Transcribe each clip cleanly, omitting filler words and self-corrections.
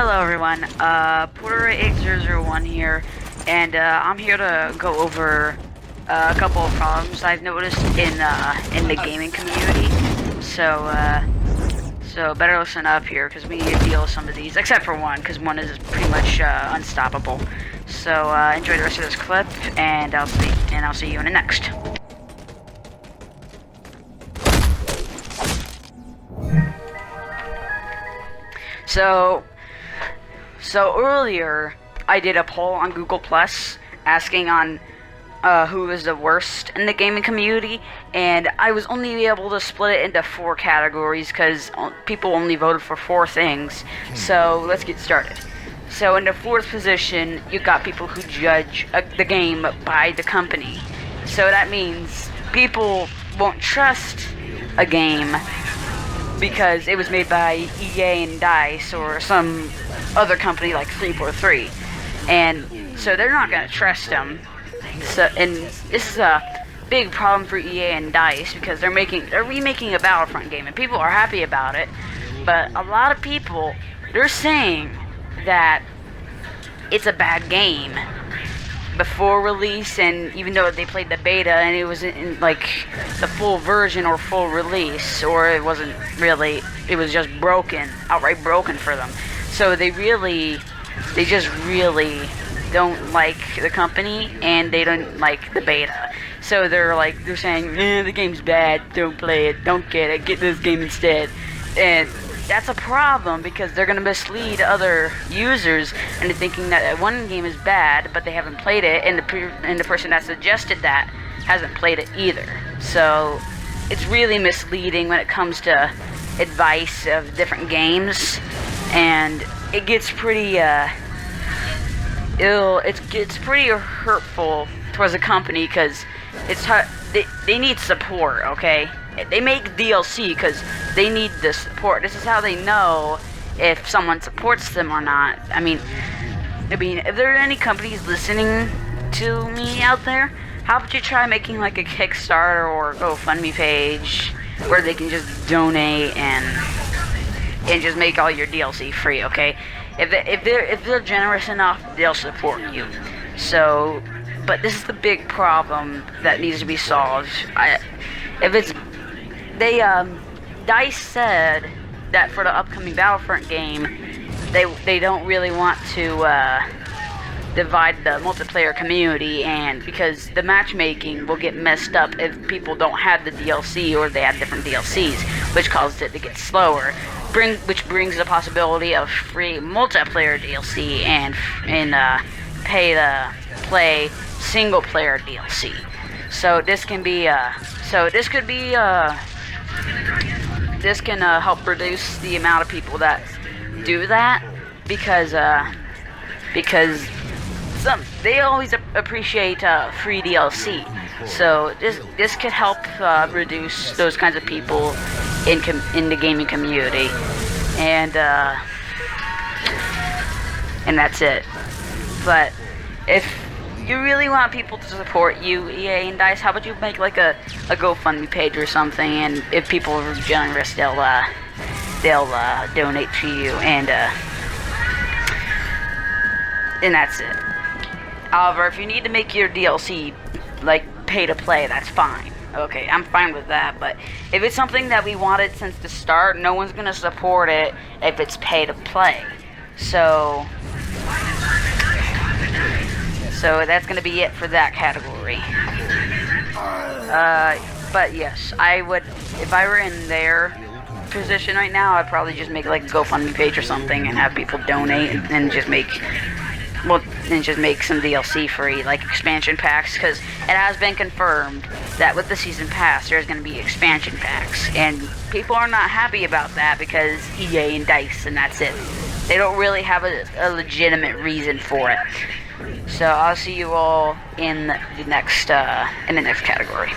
Hello everyone, Porter8001 here, and I'm here to go over a couple of problems I've noticed in the gaming community. So better listen up here, because we need to deal with some of these, except for one, because one is pretty much unstoppable. So enjoy the rest of this clip, and I'll see you in the next. So earlier, I did a poll on Google Plus asking on who is the worst in the gaming community, and I was only able to split it into 4 categories because people only voted for 4 things. So let's get started. So in the 4th position, you got people who judge the game by the company. So that means people won't trust a game because it was made by EA and DICE or some other company like 343, and so they're not gonna trust them. So, and this is a big problem for EA and DICE because they're remaking a Battlefront game, and people are happy about it. But a lot of people, they're saying that it's a bad game before release, and even though they played the beta and it wasn't in like the full version or full release, or it wasn't really, it was just broken, outright broken for them. So they just really don't like the company, and they don't like the beta. So they're saying, the game's bad, don't play it, don't get it, get this game instead. And that's a problem because they're going to mislead other users into thinking that one game is bad, but they haven't played it, and the person that suggested that hasn't played it either. So it's really misleading when it comes to advice of different games, and it gets pretty it gets pretty hurtful towards the company because they need support, okay? They make DLC because they need the support. This is how they know if someone supports them or not. I mean, if there are any companies listening to me out there, how about you try making like a Kickstarter or GoFundMe page where they can just donate and just make all your DLC free, okay? If they're generous enough, they'll support you. So, but this is the big problem that needs to be solved. DICE said that for the upcoming Battlefront game, they don't really want to divide the multiplayer community, and because the matchmaking will get messed up if people don't have the DLC or they have different DLCs, which causes it to get slower. Which brings the possibility of free multiplayer DLC and pay to play single player DLC. So this can help reduce the amount of people that do that, because they always appreciate free DLC. So this could help reduce those kinds of people in the gaming community, and that's it. But if you really want people to support you, EA and DICE, how about you make like a GoFundMe page or something, and if people are generous, they'll donate to you, and that's it. However, if you need to make your DLC like pay to play, that's fine. Okay, I'm fine with that, but if it's something that we wanted since the start, no one's gonna support it if it's pay to play. So that's gonna be it for that category. But yes, I would, if I were in their position right now, I'd probably just make like a GoFundMe page or something and have people donate and just make some DLC free, like expansion packs, because it has been confirmed that with the season pass there's going to be expansion packs, and people are not happy about that because EA and DICE, and that's it. They don't really have a legitimate reason for it. So I'll see you all in the next category.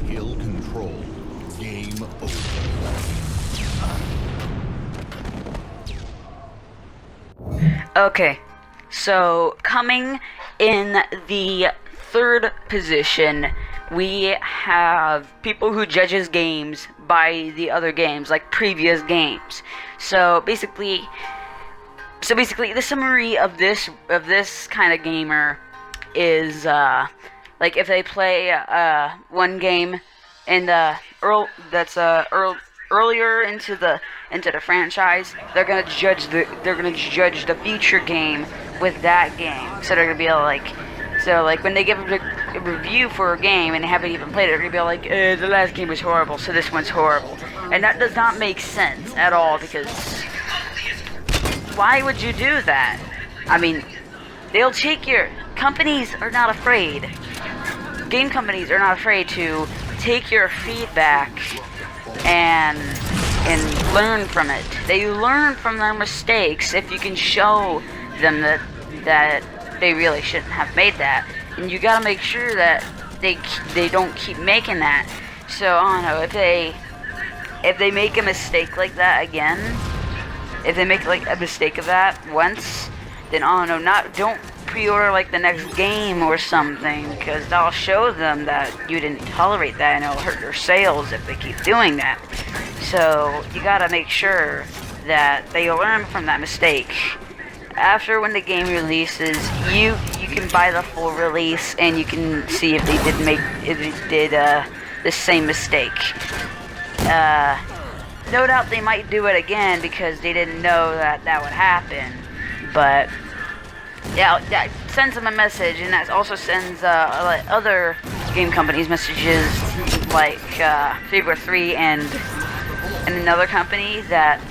Hill control. Game over. Okay, so coming in the third position, we have people who judges games by the other games, like previous games. So basically, the summary of this kind of gamer is like if they play one game in the earlier into the franchise, they're gonna judge the future game with that game. So they're gonna be like, when they give a review for a game and they haven't even played it, they're gonna be like, the last game was horrible, so this one's horrible. And that does not make sense at all, because why would you do that? I mean, they'll take your... Companies are not afraid. Game companies are not afraid to take your feedback and learn from it. They learn from their mistakes if you can show them that they really shouldn't have made that. And you gotta make sure that they don't keep making that. So, I don't know, if they make a mistake like that again, if they make like a mistake of that once, then I don't know, don't pre-order like the next game or something, because that'll show them that you didn't tolerate that, and it'll hurt your sales if they keep doing that. So you gotta make sure that they learn from that mistake. After, when the game releases, you can buy the full release and you can see if they did the same mistake. No doubt they might do it again because they didn't know that would happen, but yeah, that sends them a message, and that also sends other game companies messages, like Figure 3 and another company, that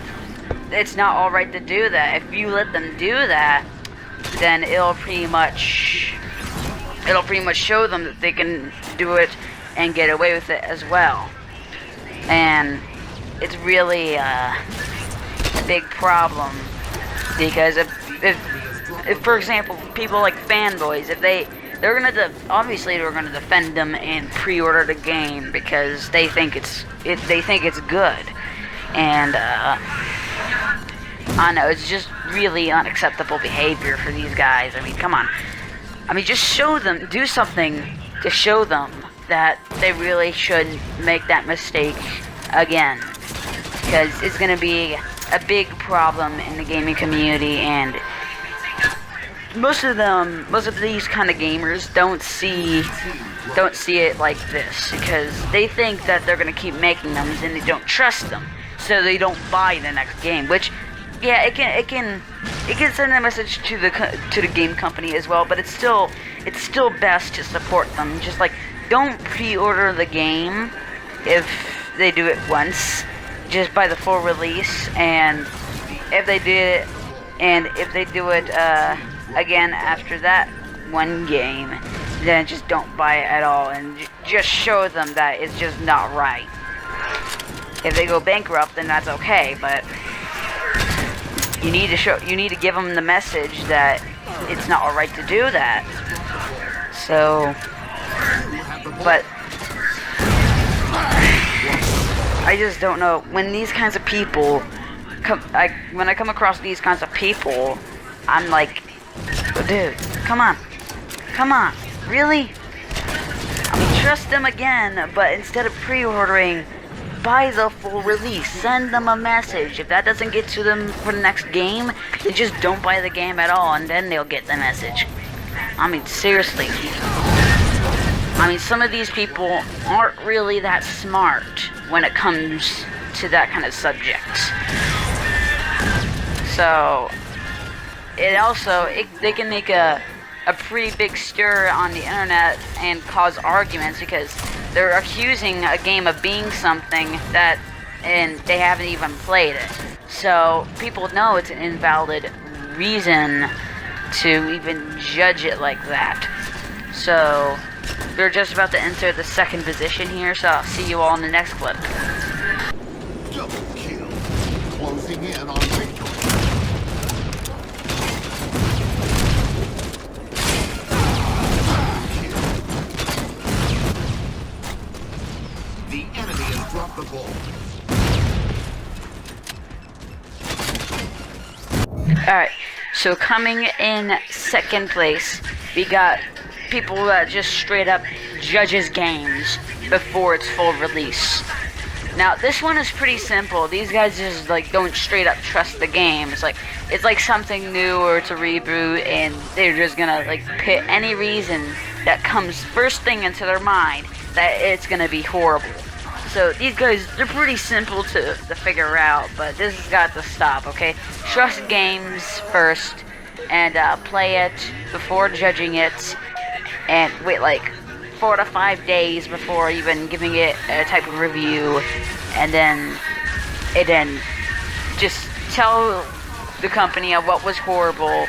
it's not alright to do that. If you let them do that, then it'll pretty much show them that they can do it and get away with it as well. And it's really a big problem, because if for example, people like fanboys, if they're gonna defend them and pre-order the game because they think it's good, and I know, it's just really unacceptable behavior for these guys. I mean, come on. I mean, just show them, do something to show them that they really shouldn't make that mistake again, because it's gonna be a big problem in the gaming community, and most of these kind of gamers don't see it like this, because they think that they're gonna keep making them and they don't trust them, so they don't buy the next game. Which, yeah, it can send a message to the game company as well, but it's still best to support them. Just like, don't pre-order the game if they do it once. Just buy the full release, and if they do it again after that one game, then just don't buy it at all, and just show them that it's just not right. If they go bankrupt, then that's okay, but you need to give them the message that it's not alright to do that. So, but I just don't know, when these kinds of people when I come across these kinds of people, I'm like, dude, come on, really? I mean, trust them again, but instead of pre-ordering, buy the full release. Send them a message. If that doesn't get to them for the next game, then just don't buy the game at all, and then they'll get the message. I mean, seriously. I mean, some of these people aren't really that smart when it comes to that kind of subject. So, they can make a pretty big stir on the internet and cause arguments, because they're accusing a game of being something and they haven't even played it. So people know it's an invalid reason to even judge it like that. So we're just about to enter the second position here, so I'll see you all in the next clip. Double kill. Closing in on victory. The enemy has dropped the ball. Alright, so coming in second place, we got people that just straight up judges games before its full release. Now, this one is pretty simple. These guys just, like, don't straight up trust the game. It's like something new or it's a reboot, and they're just gonna, like, put any reason that comes first thing into their mind that it's gonna be horrible. So, these guys, they're pretty simple to figure out, but this has got to stop, okay? Trust games first, and play it before judging it, and wait, like, 4 to 5 days before even giving it a type of review, and then just tell the company of what was horrible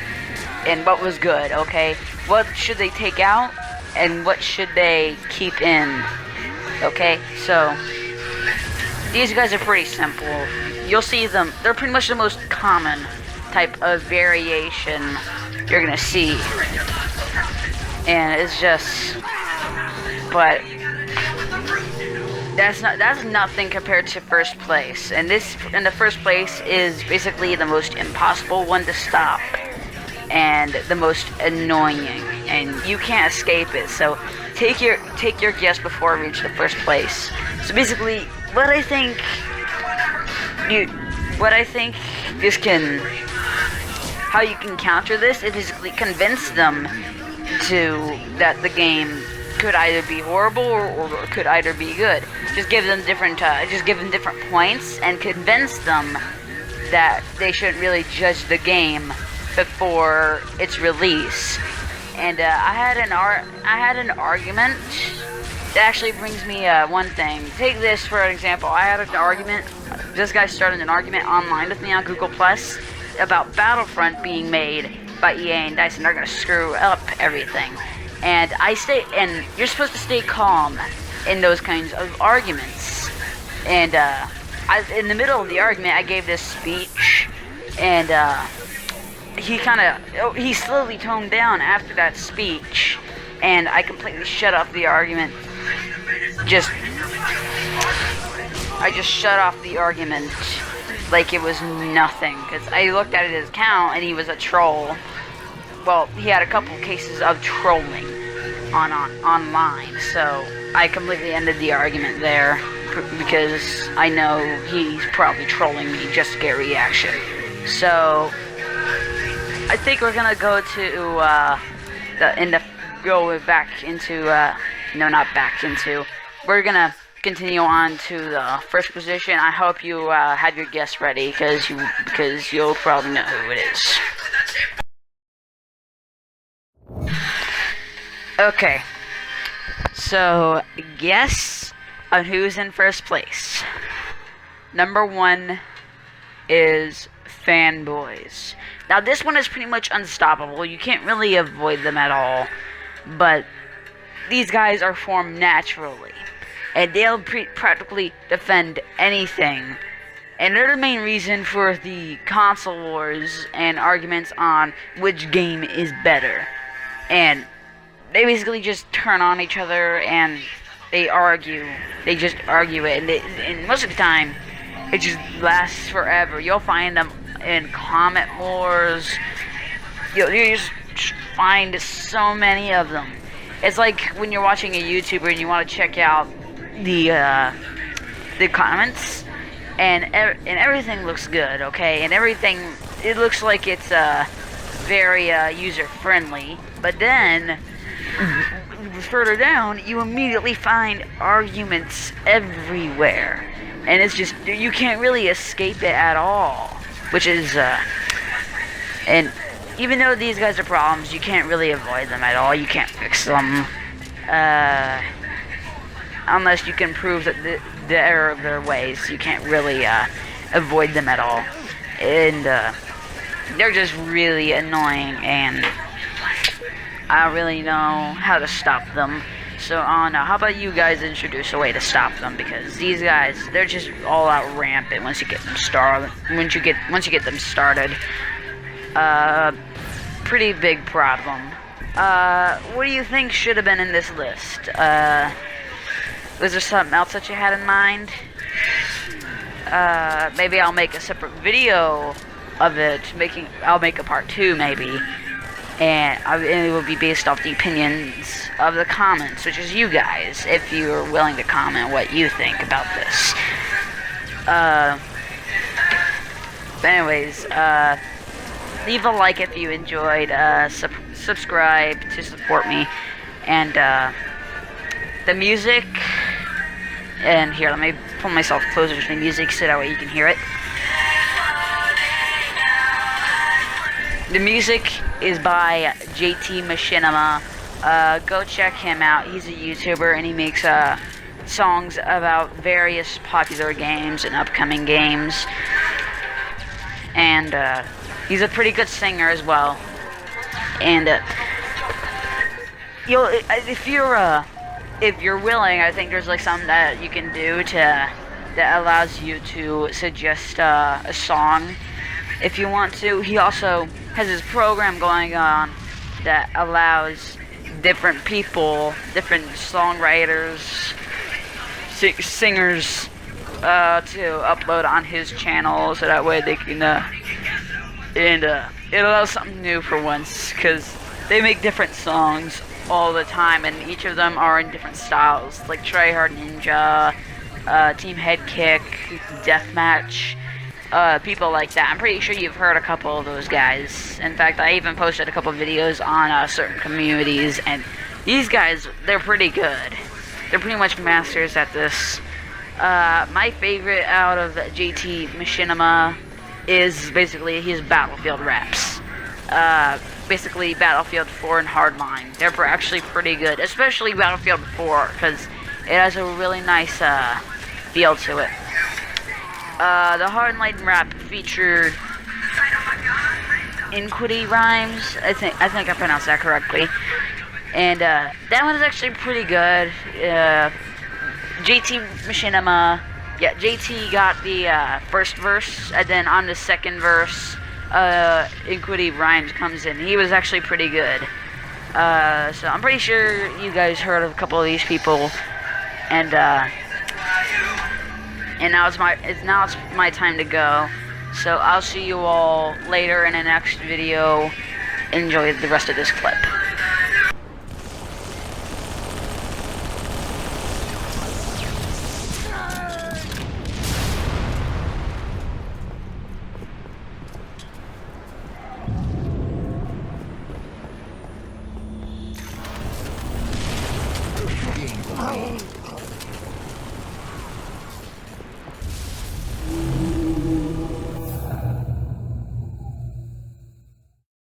and what was good, okay? What should they take out and what should they keep in, okay? So these guys are pretty simple. You'll see them, they're pretty much the most common type of variation you're gonna see, and it's just, but that's nothing compared to first place. And this, in the first place, is basically the most impossible one to stop and the most annoying, and you can't escape it. So take your guess before I reach the first place. So basically, what I think this can, how you can counter this is basically convince them that the game could either be horrible or could either be good. Just give them different points and convince them that they shouldn't really judge the game before its release. And I had an argument that actually brings me one thing. Take this for an example. I had an argument. This guy started an argument online with me on Google Plus about Battlefront being made by EA and DICE, and they're gonna screw up everything. And you're supposed to stay calm in those kinds of arguments. And in the middle of the argument, I gave this speech, and he slowly toned down after that speech, and I completely shut off the argument. I just shut off the argument like it was nothing, because I looked at his account and he was a troll. Well, he had a couple cases of trolling online, so I completely ended the argument there, because I know he's probably trolling me just to get a reaction. So I think we're gonna go to we're gonna continue on to the first position. I hope you had your guess ready, because you'll probably know who it is. Okay, so guess on who's in first place. Number 1 is Fanboys. Now this one is pretty much unstoppable. You can't really avoid them at all, but these guys are formed naturally, and they'll practically defend anything. And they're the main reason for the console wars and arguments on which game is better. And they basically just turn on each other and they argue. They just argue it, and most of the time, it just lasts forever. You'll find them in comment wars. You just find so many of them. It's like when you're watching a YouTuber and you want to check out the comments, and everything looks good, okay, and it looks like it's very user friendly, but then further down you immediately find arguments everywhere, and it's just, you can't really escape it at all, which is and even though these guys are problems, you can't really avoid them at all. You can't fix them unless you can prove that the error of their ways. You can't really avoid them at all, and they're just really annoying, and I don't really know how to stop them. So how about you guys introduce a way to stop them, because these guys, they're just all out rampant once you get them started. Once you get them started, pretty big problem. What do you think should have been in this list? Was there something else that you had in mind? Maybe I'll make a separate video of it. I'll make a part 2 maybe. and it will be based off the opinions of the comments, which is you guys, if you are willing to comment what you think about this. But anyways, leave a like if you enjoyed, subscribe to support me, and the music, and here, let me pull myself closer to the music so that way you can hear it. The music is by JT Machinima. Go check him out. He's a YouTuber and he makes songs about various popular games and upcoming games. And he's a pretty good singer as well. And if you're willing, I think there's like something that you can do that allows you to suggest a song if you want to. He also has his program going on that allows different people, different songwriters, singers, to upload on his channel, so that way they can, it allows something new for once, because they make different songs all the time, and each of them are in different styles, like Tryhard Ninja, Team Headkick, Deathmatch, people like that. I'm pretty sure you've heard a couple of those guys. In fact, I even posted a couple of videos on certain communities, and these guys, they're pretty good. They're pretty much masters at this. My favorite out of JT Machinima is basically his Battlefield raps. Basically Battlefield 4 and Hardline. They're actually pretty good, especially Battlefield 4, because it has a really nice feel to it. The Hardline rap featured Inquity Rhymes. I think I pronounced that correctly. And that one is actually pretty good. JT Machinima, yeah, JT got the first verse, and then on the second verse, Inquity Rhymes comes in. He was actually pretty good. So I'm pretty sure you guys heard of a couple of these people, and now it's my time to go. So I'll see you all later in the next video. Enjoy the rest of this clip.